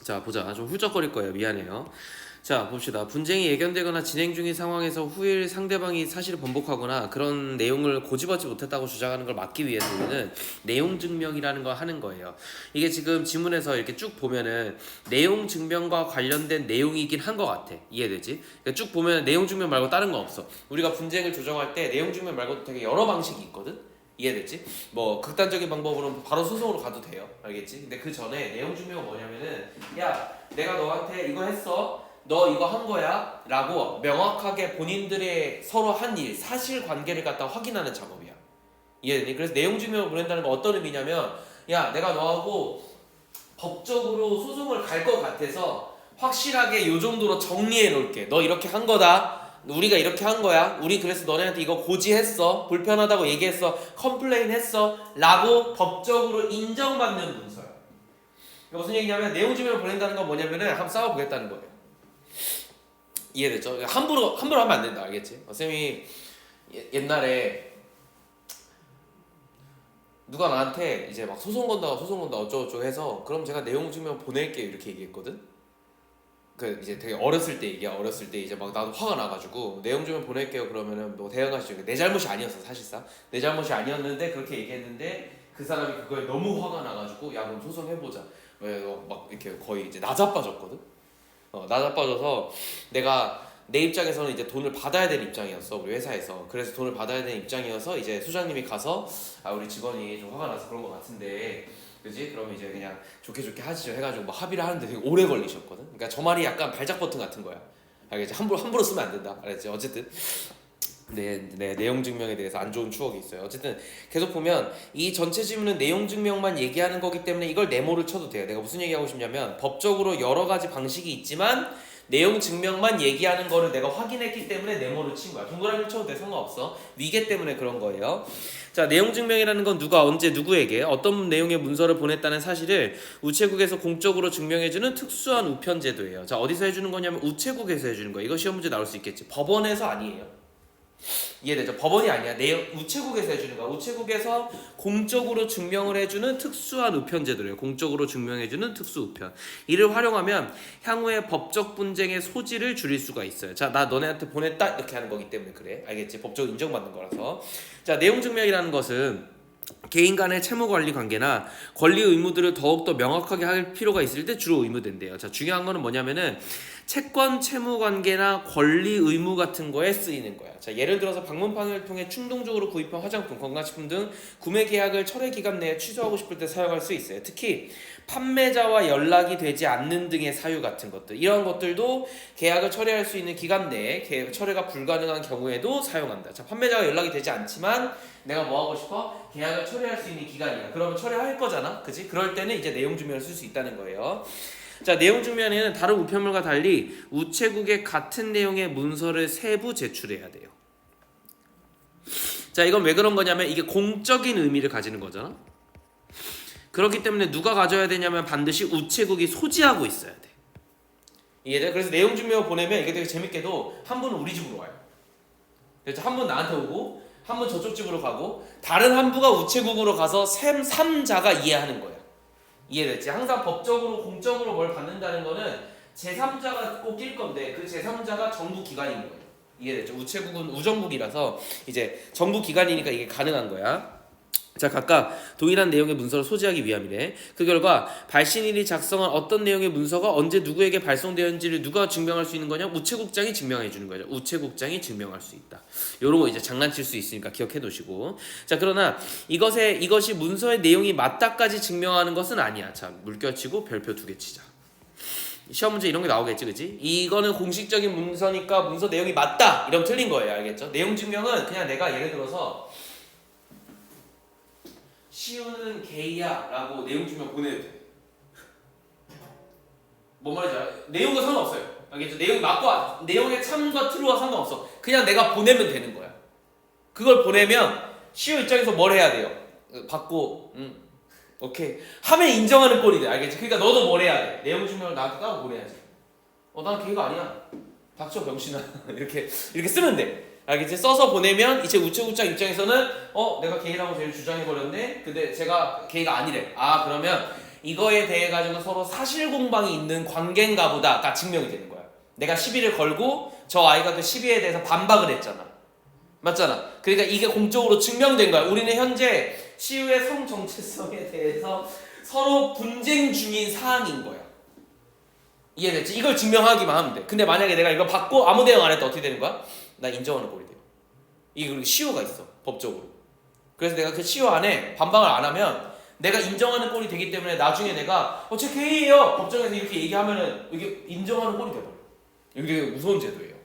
자 보자. 좀 훌쩍거릴 거예요. 미안해요. 자 봅시다. 분쟁이 예견되거나 진행 중인 상황에서 후일 상대방이 사실을 번복하거나 그런 내용을 고집하지 못했다고 주장하는 걸 막기 위해서 우리는 내용 증명이라는 걸 하는 거예요. 이게 지금 지문에서 이렇게 쭉 보면은 내용 증명과 관련된 내용이긴 한 것 같아. 이해되지? 그러니까 쭉 보면 내용 증명 말고 다른 거 없어. 우리가 분쟁을 조정할 때 내용 증명 말고도 되게 여러 방식이 있거든. 이해됐지? 뭐 극단적인 방법으로는 바로 소송으로 가도 돼요. 알겠지? 근데 그 전에 내용 증명은 뭐냐면은 야 내가 너한테 이거 했어. 너 이거 한 거야? 라고 명확하게 본인들의 서로 한 일, 사실관계를 갖다 확인하는 작업이야. 이해되니? 그래서 내용 증명을 보낸다는 건 어떤 의미냐면 야 내가 너하고 법적으로 소송을 갈 것 같아서 확실하게 요 정도로 정리해 놓을게. 너 이렇게 한 거다. 우리가 이렇게 한 거야. 우리 그래서 너네한테 이거 고지했어. 불편하다고 얘기했어. 컴플레인 했어. 라고 법적으로 인정받는 문서야. 무슨 얘기냐면 내용 증명을 보낸다는 건 뭐냐면은 한번 싸워보겠다는 거예요. 이해됐죠? 함부로 하면 안 된다. 알겠지? 쌤이 옛날에 누가 나한테 이제 막 소송 건다 어쩌고저쩌고 해서 그럼 제가 내용 증명 보낼게요 이렇게 얘기했거든. 그 이제 되게 어렸을 때 얘기야. 어렸을 때 이제 막 나도 화가 나가지고 내용 증명 보낼게요 그러면은 뭐 대응하시죠. 내 잘못이 아니었어 사실상. 내 잘못이 아니었는데 그렇게 얘기했는데 그 사람이 그거에 너무 화가 나가지고 야 그럼 소송해보자. 왜 막 이렇게 거의 이제 나자빠졌거든. 나자빠져서 내가 내 입장에서는 이제 돈을 받아야 되는 입장이었어 우리 회사에서. 그래서 돈을 받아야 되는 입장이어서 이제 수장님이 가서 아 우리 직원이 좀 화가 나서 그런 것 같은데 그지? 그러면 이제 그냥 좋게 하시죠 해가지고 뭐 합의를 하는데 되게 오래 걸리셨거든. 그러니까 저 말이 약간 발작 버튼 같은 거야. 알겠지? 함부로 쓰면 안 된다. 알겠지? 어쨌든 네, 내용 증명에 대해서 안 좋은 추억이 있어요. 어쨌든 계속 보면 이 전체 지문은 내용 증명만 얘기하는 거기 때문에 이걸 네모를 쳐도 돼요. 내가 무슨 얘기하고 싶냐면 법적으로 여러 가지 방식이 있지만 내용 증명만 얘기하는 거를 내가 확인했기 때문에 네모를 친 거야. 동그라미 쳐도 돼. 상관없어. 위계 때문에 그런 거예요. 자, 내용 증명이라는 건 누가 언제 누구에게 어떤 내용의 문서를 보냈다는 사실을 우체국에서 공적으로 증명해주는 특수한 우편 제도예요. 자, 어디서 해주는 거냐면 우체국에서 해주는 거예요. 이거 시험 문제 나올 수 있겠지. 법원에서 아니에요. 이해되죠? 법원이 아니야. 우체국에서 해주는 거야. 우체국에서 공적으로 증명을 해주는 특수한 우편 제도래요. 공적으로 증명해주는 특수 우편. 이를 활용하면 향후의 법적 분쟁의 소지를 줄일 수가 있어요. 자, 나 너네한테 보냈다 이렇게 하는 거기 때문에 그래. 알겠지? 법적으로 인정받는 거라서. 자, 내용 증명이라는 것은 개인 간의 채무 관리 관계나 권리 의무들을 더욱더 명확하게 할 필요가 있을 때 주로 의무된대요. 자, 중요한 거는 뭐냐면은 채권 채무 관계나 권리 의무 같은 거에 쓰이는 거야. 자, 예를 들어서 방문판을 통해 충동적으로 구입한 화장품, 건강식품 등 구매 계약을 철회 기간 내에 취소하고 싶을 때 사용할 수 있어요. 특히 판매자와 연락이 되지 않는 등의 사유 같은 것들, 이런 것들도 계약을 철회할 수 있는 기간 내에 철회가 불가능한 경우에도 사용한다. 자, 판매자와 연락이 되지 않지만 내가 뭐 하고 싶어? 계약을 철회할 수 있는 기간이야. 그러면 철회할 거잖아, 그지? 그럴 때는 이제 내용 증명을 쓸 수 있다는 거예요. 자, 내용 증명에는 다른 우편물과 달리 우체국에 같은 내용의 문서를 세부 제출해야 돼요. 자, 이건 왜 그런 거냐면 이게 공적인 의미를 가지는 거잖아. 그렇기 때문에 누가 가져야 되냐면 반드시 우체국이 소지하고 있어야 돼. 이해돼? 그래서 내용 증명을 보내면 이게 되게 재밌게도 한 분은 우리 집으로 와요. 그래서 한 분 나한테 오고 한 분 저쪽 집으로 가고 다른 한 부가 우체국으로 가서 3자가 이해하는 거야. 이해됐지? 항상 법적으로 공적으로 뭘 받는다는 거는 제3자가 꼭 낄 건데 그 제3자가 정부 기관인 거예요. 이해됐죠? 우체국은 우정국이라서 이제 정부 기관이니까 이게 가능한 거야. 자, 각각 동일한 내용의 문서를 소지하기 위함이래. 그 결과 발신인이 작성한 어떤 내용의 문서가 언제 누구에게 발송되었는지를 누가 증명할 수 있는 거냐? 우체국장이 증명해 주는 거죠. 우체국장이 증명할 수 있다. 요런 거 이제 장난칠 수 있으니까 기억해 두시고. 자, 그러나 이것이 문서의 내용이 맞다까지 증명하는 것은 아니야. 자, 물결치고 별표 2개 치자. 시험 문제 이런 게 나오겠지, 그지? 이거는 공식적인 문서니까 문서 내용이 맞다 이러면 틀린 거예요. 알겠죠? 내용 증명은 그냥 내가 예를 들어서 시우는 게이야 라고 내용 증명 보내도 돼. 뭔 말인지 알아요? 내용과 상관없어요. 알겠죠? 내용의 참과 트루와 상관없어. 그냥 내가 보내면 되는 거야. 그걸 보내면 시우 입장에서 뭘 해야 돼요? 받고 오케이 하면 인정하는 꼴이 돼. 알겠지? 그러니까 너도 뭘 해야 돼? 내용 증명을 나한테 따로 보내야지. 난 게이가 아니야. 닥쳐 병신아. 이렇게 쓰면 돼. 알겠지? 써서 보내면 이제 우체국장 입장에서는 내가 게이라고 제일 주장해버렸네? 근데 제가 게이가 아니래. 그러면 이거에 대해 가지고 서로 사실 공방이 있는 관계인가 보다가 증명이 되는 거야. 내가 시비를 걸고 저 아이가 그 시비에 대해서 반박을 했잖아. 맞잖아. 그러니까 이게 공적으로 증명된 거야. 우리는 현재 시우의 성 정체성에 대해서 서로 분쟁 중인 사항인 거야. 이해됐지? 이걸 증명하기만 하면 돼. 근데 만약에 내가 이걸 받고 아무 대응 안 했다 어떻게 되는 거야? 나 인정하는 꼴이 돼요. 이게 그리고 시효가 있어. 법적으로. 그래서 내가 그 시효 안에 반박을 안 하면 내가 인정하는 꼴이 되기 때문에 나중에 내가 제 개의예요. 법정에서 이렇게 얘기하면은 이게 인정하는 꼴이 돼버려. 이게 되게 무서운 제도예요.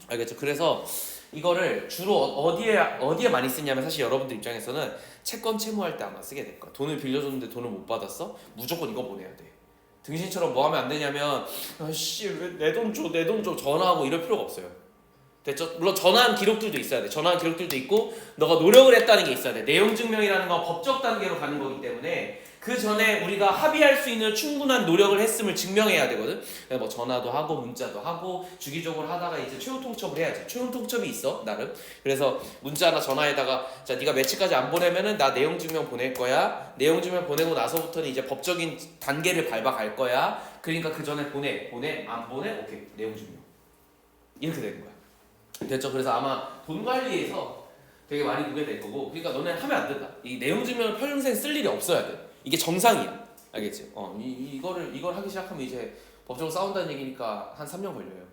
알겠죠? 그래서 이거를 주로 어디에 많이 쓰냐면 사실 여러분들 입장에서는 채권 채무할 때 아마 쓰게 될 거야. 돈을 빌려줬는데 돈을 못 받았어? 무조건 이거 보내야 돼. 등신처럼 뭐 하면 안 되냐면 아씨 왜 내 돈 줘 전화하고 이럴 필요가 없어요. 됐죠? 물론 전화한 기록들도 있어야 돼. 전화한 기록들도 있고 너가 노력을 했다는 게 있어야 돼. 내용 증명이라는 건 법적 단계로 가는 거기 때문에 그 전에 우리가 합의할 수 있는 충분한 노력을 했음을 증명해야 되거든. 뭐 전화도 하고 문자도 하고 주기적으로 하다가 이제 최후 통첩을 해야지. 최후 통첩이 있어 나름. 그래서 문자나 전화에다가 자 네가 며칠까지 안 보내면은 나 내용 증명 보낼 거야. 내용 증명 보내고 나서부터는 이제 법적인 단계를 밟아갈 거야. 그러니까 그 전에 보내 안 보내 오케이 내용 증명 이렇게 되는 거야. 됐죠? 그래서 아마 돈 관리에서 되게 많이 보게 될 거고, 그러니까 너네 하면 안 된다. 이 내용 증명을 평생 쓸 일이 없어야 돼. 이게 정상이야. 알겠지? 이걸 하기 시작하면 이제 법적으로 싸운다는 얘기니까 한 3년 걸려요.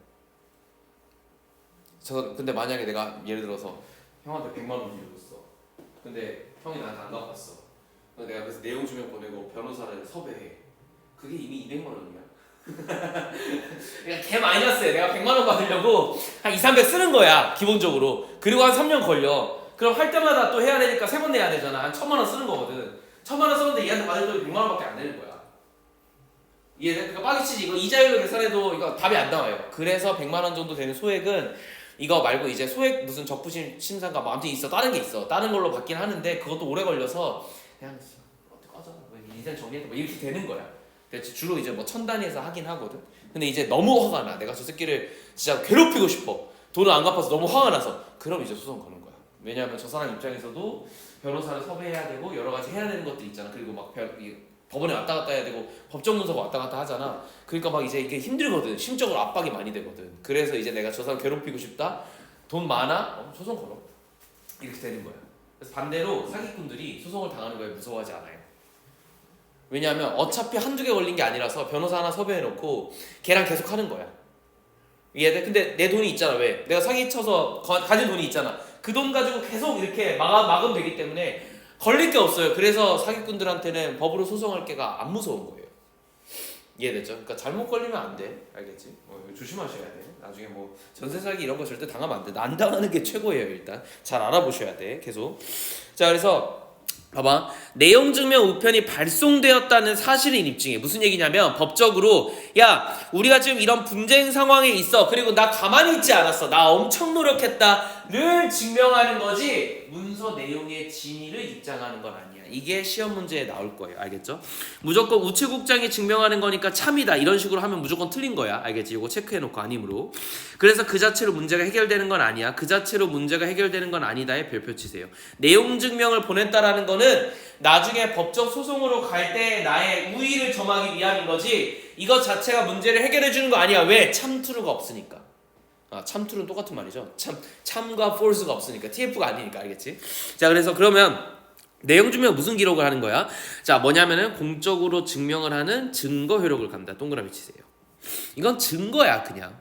근데 만약에 내가 예를 들어서 형한테 100만 원 빌려줬어. 근데 형이 나한테 안 갚았어. 근데 내가 그래서 내용 증명 보내고 변호사를 섭외해. 그게 이미 200만 원이야. 그러니까 개 마이너스야. 내가 100만 원 받으려고 한 2, 300 쓰는 거야 기본적으로. 그리고 한 3년 걸려. 그럼 할 때마다 또 해야 되니까 3번 내야 되잖아. 한 1000만 원 쓰는 거거든. 1000만 원 썼는데 얘한테 받을 돈이 100만 원밖에 안 되는 거야. 이해돼? 그러니까 빠기치지. 이거 이자율로 계산해도 이거 답이 안 나와요. 그래서 100만 원 정도 되는 소액은 이거 말고 이제 소액 무슨 적부심 심사인가 뭐 아무튼 있어. 다른 게 있어. 다른 걸로 받긴 하는데 그것도 오래 걸려서 그냥 어떻게 꺼져. 인생 정리해도 뭐 이렇게 되는 거야. 주로 이제 뭐 1000단위에서 하긴 하거든. 근데 이제 너무 화가 나. 내가 저 새끼를 진짜 괴롭히고 싶어. 돈을 안 갚아서 너무 화가 나서. 그럼 이제 소송 거는 거야. 왜냐하면 저 사람 입장에서도 변호사를 섭외해야 되고 여러 가지 해야 되는 것들 있잖아. 그리고 막 법원에 왔다 갔다 해야 되고 법정문서가 왔다 갔다 하잖아. 그러니까 막 이제 이게 힘들거든. 심적으로 압박이 많이 되거든. 그래서 이제 내가 저 사람 괴롭히고 싶다. 돈 많아? 소송 걸어. 이렇게 되는 거야. 그래서 반대로 사기꾼들이 소송을 당하는 거에 무서워하지 않아요. 왜냐하면 어차피 한두 개 걸린 게 아니라서 변호사 하나 섭외해놓고 걔랑 계속 하는 거야. 이해돼? 근데 내 돈이 있잖아. 왜? 내가 사기쳐서 가진 돈이 있잖아. 그 돈 가지고 계속 이렇게 막으면 되기 때문에 걸릴 게 없어요. 그래서 사기꾼들한테는 법으로 소송할 게가 안 무서운 거예요. 이해됐죠? 그러니까 잘못 걸리면 안 돼. 알겠지? 조심하셔야 돼. 나중에 뭐 전세 사기 이런 거 절대 당하면 안 돼. 안 당하는 게 최고예요. 일단 잘 알아보셔야 돼. 계속. 자, 그래서 봐봐. 내용 증명 우편이 발송되었다는 사실을 입증해. 무슨 얘기냐면 법적으로 야 우리가 지금 이런 분쟁 상황에 있어. 그리고 나 가만히 있지 않았어. 나 엄청 노력했다를 증명하는 거지 문서 내용의 진위를 입장하는 건 아니야. 이게 시험 문제에 나올 거예요. 알겠죠? 무조건 우체국장이 증명하는 거니까 참이다 이런 식으로 하면 무조건 틀린 거야. 알겠지? 이거 체크해놓고 아니므로. 그래서 그 자체로 문제가 해결되는 건 아니야. 그 자체로 문제가 해결되는 건 아니다에 별표 치세요. 내용 증명을 보냈다라는 거는 나중에 법적 소송으로 갈 때 나의 우위를 점하기 위함인 거지 이것 자체가 문제를 해결해 주는 거 아니야. 왜? 참투루가 없으니까. 참투루는 똑같은 말이죠. 참과 false가 없으니까 TF가 아니니까. 알겠지? 자, 그래서 그러면 내용 증명 무슨 기록을 하는 거야? 자, 뭐냐면은 공적으로 증명을 하는 증거 효력을 간다. 동그라미 치세요. 이건 증거야 그냥.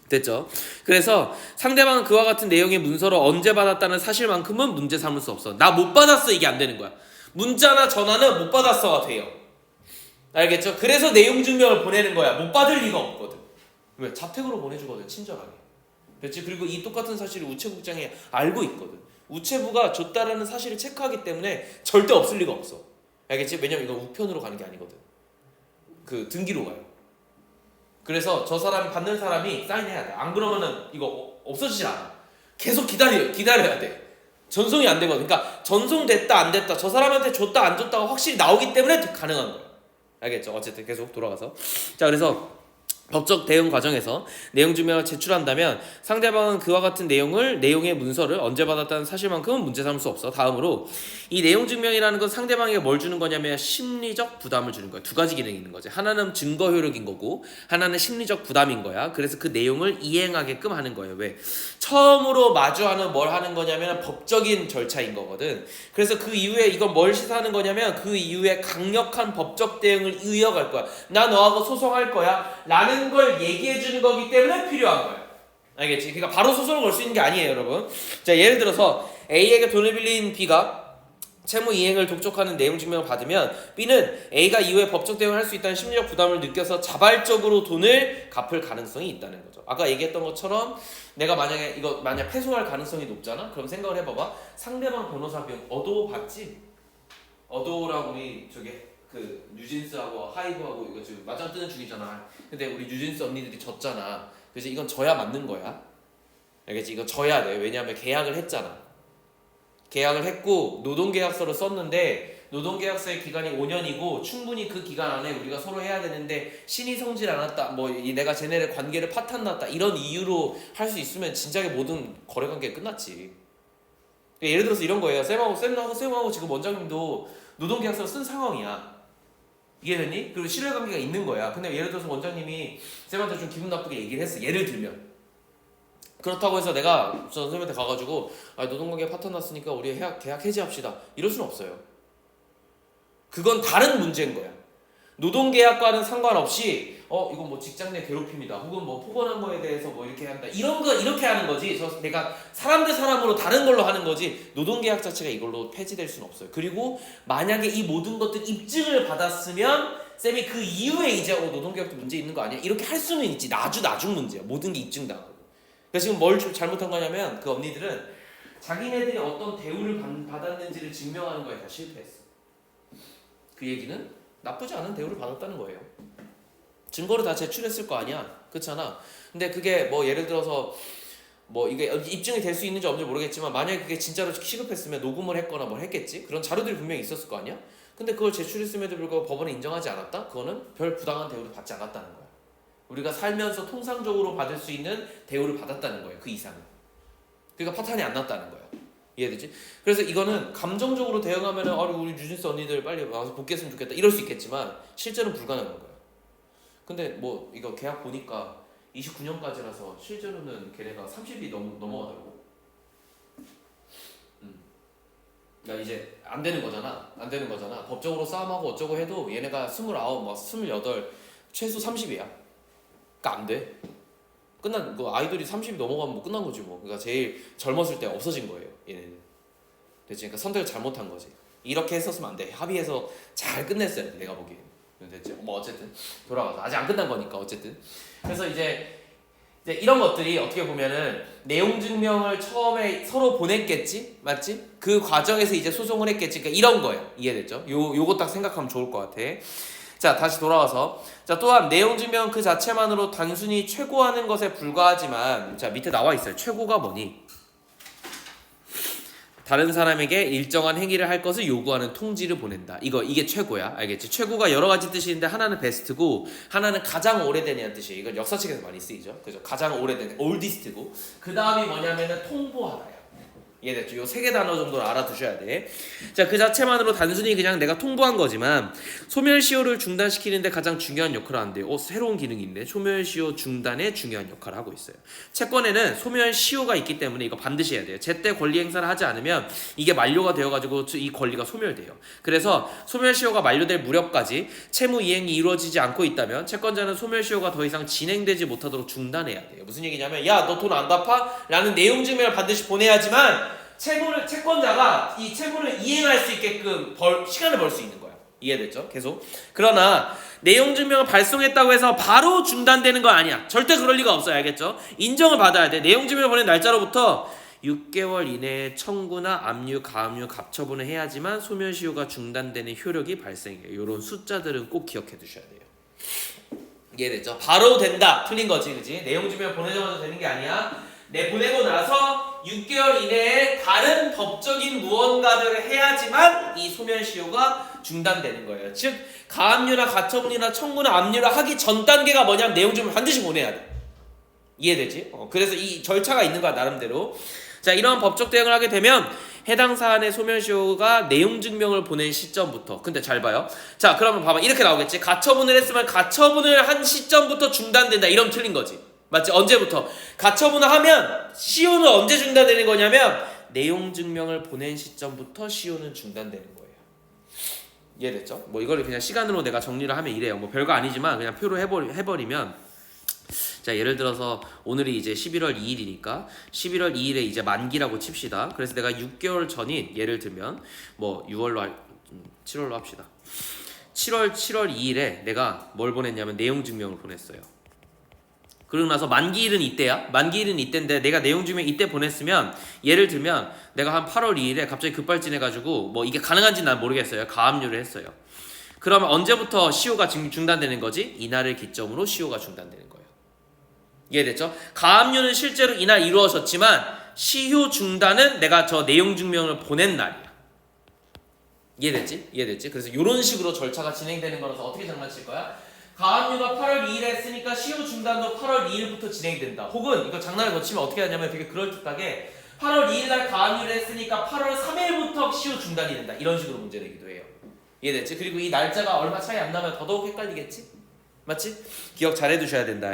됐죠? 그래서 상대방은 그와 같은 내용의 문서를 언제 받았다는 사실만큼은 문제 삼을 수 없어. 나 못 받았어 이게 안 되는 거야. 문자나 전화는 못 받았어가 돼요. 알겠죠? 그래서 내용 증명을 보내는 거야. 못 받을 리가 없거든. 왜? 자택으로 보내주거든. 친절하게. 됐지? 그리고 이 똑같은 사실을 우체국장이 알고 있거든. 우체부가 줬다라는 사실을 체크하기 때문에 절대 없을 리가 없어. 알겠지? 왜냐면 이건 우편으로 가는 게 아니거든. 그 등기로 가요. 그래서 저 사람 받는 사람이 사인해야 돼. 안 그러면은 이거 없어지지 않아. 계속 기다려야 돼. 전송이 안 되거든. 그러니까 전송됐다 안 됐다 저 사람한테 줬다 안 줬다가 확실히 나오기 때문에 가능한 거야. 알겠죠? 어쨌든 계속 돌아가서 자, 그래서 법적 대응 과정에서 내용 증명을 제출한다면 상대방은 그와 같은 내용의 문서를 언제 받았다는 사실만큼은 문제 삼을 수 없어. 다음으로 이 내용 증명이라는 건 상대방에게 뭘 주는 거냐면 심리적 부담을 주는 거야. 두 가지 기능이 있는 거지. 하나는 증거 효력인 거고 하나는 심리적 부담인 거야. 그래서 그 내용을 이행하게끔 하는 거예요. 왜? 처음으로 마주하는 뭘 하는 거냐면 법적인 절차인 거거든. 그래서 그 이후에 이건 뭘 시사하는 거냐면 그 이후에 강력한 법적 대응을 이어갈 거야. 나 너하고 소송할 거야 라는 걸 얘기해 주는 거기 때문에 필요한 거야. 알겠지? 그러니까 바로 소송을 걸 수 있는 게 아니에요, 여러분. 자, 예를 들어서 A에게 돈을 빌린 B가 채무 이행을 독촉하는 내용 증명을 받으면 B는 A가 이후에 법적 대응을 할 수 있다는 심리적 부담을 느껴서 자발적으로 돈을 갚을 가능성이 있다는 거죠. 아까 얘기했던 것처럼 내가 만약에 이거 만약 패소할 가능성이 높잖아? 그럼 생각을 해봐봐. 상대방 변호사 비용 어도 받지? 어도랑 우리 그 뉴진스하고 하이브하고 이거 지금 맞짱 뜨는 중이잖아. 근데 우리 뉴진스 언니들이 졌잖아. 그래서 이건 져야 맞는 거야. 알겠지? 이거 져야 돼. 왜냐하면 계약을 했잖아. 계약을 했고 노동계약서를 썼는데 노동계약서의 기간이 5년이고 충분히 그 기간 안에 우리가 서로 해야 되는데 신이 성질 않았다, 뭐 내가 쟤네를 관계를 파탄났다 이런 이유로 할 수 있으면 진작에 모든 거래관계 끝났지. 예를 들어서 이런 거예요. 쌤하고 지금 원장님도 노동계약서를 쓴 상황이야. 이해됐니? 그리고 신뢰관계가 있는 거야. 근데 예를 들어서 원장님이 쌤한테 좀 기분 나쁘게 얘기를 했어. 예를 들면 그렇다고 해서 내가 저 선생님한테 가가지고 노동관계 파탄 났으니까 우리 계약 해지합시다 이럴 수는 없어요. 그건 다른 문제인 거야. 노동계약과는 상관없이 이건 뭐 직장 내 괴롭힘이다 혹은 뭐 폭언한 거에 대해서 뭐 이렇게 한다 이런 거 이렇게 하는 거지. 내가 사람 대 사람으로 다른 걸로 하는 거지 노동계약 자체가 이걸로 폐지될 수는 없어요. 그리고 만약에 이 모든 것들 입증을 받았으면 쌤이 그 이후에 이제 노동계약도 문제 있는 거 아니야 이렇게 할 수는 있지. 나중 문제야. 모든 게 입증당하고. 그래서 지금 뭘 잘못한 거냐면 그 언니들은 자기네들이 어떤 대우를 받았는지를 증명하는 거에 다 실패했어. 그 얘기는 나쁘지 않은 대우를 받았다는 거예요. 증거를 다 제출했을 거 아니야. 그렇잖아. 근데 그게 뭐 예를 들어서 뭐 이게 입증이 될 수 있는지 없는지 모르겠지만 만약에 그게 진짜로 시급했으면 녹음을 했거나 뭘 했겠지. 그런 자료들이 분명히 있었을 거 아니야. 근데 그걸 제출했음에도 불구하고 법원에 인정하지 않았다? 그거는 별 부당한 대우를 받지 않았다는 거야. 우리가 살면서 통상적으로 받을 수 있는 대우를 받았다는 거예요. 그 이상은. 그러니까 파탄이 안 났다는 거예요. 이해되지? 그래서 이거는 감정적으로 대응하면은 우리 뉴진스 언니들 빨리 와서 복귀했으면 좋겠다 이럴 수 있겠지만 실제로는 불가능한 거예요. 근데 뭐 이거 계약 보니까 29년까지라서 실제로는 걔네가 30이 넘어가더라고. 그러니까 이제 안 되는 거잖아. 법적으로 싸움하고 어쩌고 해도 얘네가 29, 막 28, 최소 30이야. 그러니까 안 돼. 아이돌이 30이 넘어가면 뭐 끝난 거지 뭐. 그러니까 제일 젊었을 때 없어진 거예요. 얘네는. 됐지? 그러니까 선택을 잘못한 거지. 이렇게 했었으면 안 돼. 합의해서 잘 끝냈어야 돼. 내가 보기엔. 됐지? 뭐 어쨌든 돌아가서 아직 안 끝난 거니까 어쨌든. 그래서 이제 이런 것들이 어떻게 보면은 내용 증명을 처음에 서로 보냈겠지, 맞지? 그 과정에서 이제 소송을 했겠지. 그러니까 이런 거예요. 이해됐죠? 요거 딱 생각하면 좋을 것 같아. 자, 다시 돌아와서 또한 내용 증명 그 자체만으로 단순히 최고하는 것에 불과하지만 자, 밑에 나와 있어요. 최고가 뭐니? 다른 사람에게 일정한 행위를 할 것을 요구하는 통지를 보낸다. 이게 최고야. 알겠지? 최고가 여러 가지 뜻이 있는데 하나는 베스트고 하나는 가장 오래된이라는 뜻이에요. 이건 역사책에서 많이 쓰이죠. 그죠? 가장 오래된 올디스트고 그 다음이 뭐냐면은 통보하다야. 이해됐죠? 요 세 개 단어 정도를 알아두셔야 돼. 자, 그 자체만으로 단순히 그냥 내가 통보한 거지만 소멸시효를 중단시키는데 가장 중요한 역할을 하는데요. 새로운 기능이 있네. 소멸시효 중단에 중요한 역할을 하고 있어요. 채권에는 소멸시효가 있기 때문에 이거 반드시 해야 돼요. 제때 권리 행사를 하지 않으면 이게 만료가 되어가지고 이 권리가 소멸돼요. 그래서 소멸시효가 만료될 무렵까지 채무 이행이 이루어지지 않고 있다면 채권자는 소멸시효가 더 이상 진행되지 못하도록 중단해야 돼요. 무슨 얘기냐면 야, 너 돈 안 갚아? 라는 내용 증명을 반드시 보내야지만 채권자가 이 채무를 이행할 수 있게끔 시간을 벌 수 있는 거야. 이해됐죠? 계속. 그러나 내용 증명을 발송했다고 해서 바로 중단되는 거 아니야. 절대 그럴 리가 없어요. 알겠죠? 인정을 받아야 돼. 내용 증명을 보낸 날짜로부터 6개월 이내에 청구나 압류, 가압류, 갑처분을 해야지만 소멸시효가 중단되는 효력이 발생해요. 이런 숫자들은 꼭 기억해 두셔야 돼요. 이해됐죠? 바로 된다. 틀린 거지, 그지? 내용 증명 보내자마자 되는 게 아니야. 보내고 나서 6개월 이내에 다른 법적인 무언가들을 해야지만 이 소멸시효가 중단되는 거예요. 즉 가압류나 가처분이나 청구나 압류를 하기 전 단계가 뭐냐면 내용 증명 반드시 보내야 돼. 이해되지? 그래서 이 절차가 있는 거야 나름대로. 자, 이러한 법적 대응을 하게 되면 해당 사안의 소멸시효가 내용 증명을 보낸 시점부터. 근데 잘 봐요. 자, 그러면 봐봐. 이렇게 나오겠지. 가처분을 했으면 가처분을 한 시점부터 중단된다. 이러면 틀린 거지. 맞지? 언제부터? 가처분을 하면 시효는 언제 중단되는 거냐면 내용 증명을 보낸 시점부터 시효는 중단되는 거예요. 이해됐죠? 뭐 이거를 그냥 시간으로 내가 정리를 하면 이래요. 뭐 별거 아니지만 그냥 표로 해버리면, 자, 예를 들어서 오늘이 이제 11월 2일이니까 11월 2일에 이제 만기라고 칩시다. 그래서 내가 6개월 전인, 예를 들면 뭐 7월로 합시다. 7월 2일에 내가 뭘 보냈냐면 내용 증명을 보냈어요. 그러고 나서 만기일은 이때야. 만기일은 이때인데 내가 내용 증명 이때 보냈으면, 예를 들면 내가 한 8월 2일에 갑자기 급발진해가지고 뭐 이게 가능한지는 난 모르겠어요. 가압류를 했어요. 그러면 언제부터 시효가 중단되는 거지? 이날을 기점으로 시효가 중단되는 거예요. 이해됐죠? 가압류는 실제로 이날 이루어졌지만 시효 중단은 내가 저 내용 증명을 보낸 날이야. 이해됐지? 이해됐지? 그래서 이런 식으로 절차가 진행되는 거라서 어떻게 장난칠 거야? 가압류가 8월 2일에 했으니까 시효 중단도 8월 2일부터 진행이 된다. 혹은 이거 장난을 거치면 어떻게 하냐면 되게 그럴듯하게 8월 2일날 가압류를 했으니까 8월 3일부터 시효 중단이 된다. 이런 식으로 문제 내기도 해요. 이해됐지? 그리고 이 날짜가 얼마 차이 안 나면 더더욱 헷갈리겠지? 맞지? 기억 잘 해두셔야 된다.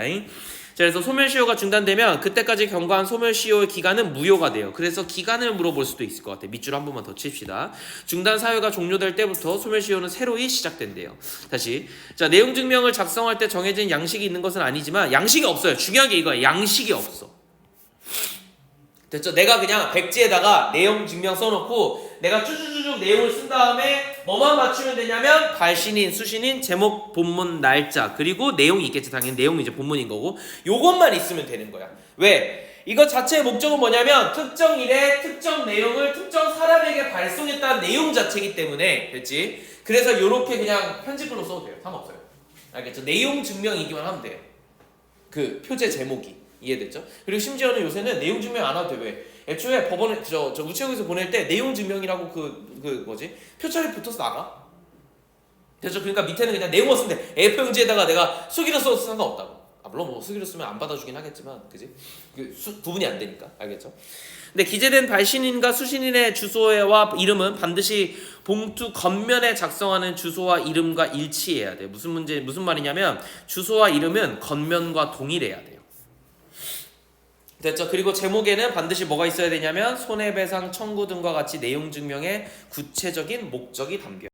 자, 그래서 소멸시효가 중단되면 그때까지 경과한 소멸시효의 기간은 무효가 돼요. 그래서 기간을 물어볼 수도 있을 것 같아요. 밑줄 한 번만 더 칩시다. 중단 사유가 종료될 때부터 소멸시효는 새로이 시작된대요. 다시, 자, 내용 증명을 작성할 때 정해진 양식이 있는 것은 아니지만 양식이 없어요. 중요한 게 이거예요. 양식이 없어. 됐죠? 내가 그냥 백지에다가 내용 증명 써놓고 내가 쭈쭈쭈쭈 내용을 쓴 다음에 뭐만 맞추면 되냐면 발신인, 수신인, 제목, 본문, 날짜, 그리고 내용이 있겠지. 당연히 내용이 이제 본문인 거고, 요것만 있으면 되는 거야. 왜? 이거 자체의 목적은 뭐냐면 특정 일에 특정 내용을 특정 사람에게 발송했다는 내용 자체이기 때문에, 됐지? 그래서 요렇게 그냥 편집글로 써도 돼요. 상관없어요. 알겠죠? 내용 증명이기만 하면 돼요. 그 표제 제목이. 이해됐죠? 그리고 심지어는 요새는 내용 증명 안 해도 돼. 왜? 애초에 법원에 저 우체국에서 보낼 때 내용 증명이라고 그 뭐지? 표철이 붙어서 나가. 됐죠? 그러니까 밑에는 그냥 내용을 쓰면 돼. A4 용지에다가 내가 수기로 써도 상관없다고. 물론 뭐 수기로 쓰면 안 받아주긴 하겠지만, 그지? 구분이 안 되니까. 알겠죠? 근데 기재된 발신인과 수신인의 주소와 이름은 반드시 봉투 겉면에 작성하는 주소와 이름과 일치해야 돼. 무슨 말이냐면 주소와 이름은 겉면과 동일해야 돼요. 됐죠? 그리고 제목에는 반드시 뭐가 있어야 되냐면 손해배상 청구 등과 같이 내용 증명의 구체적인 목적이 담겨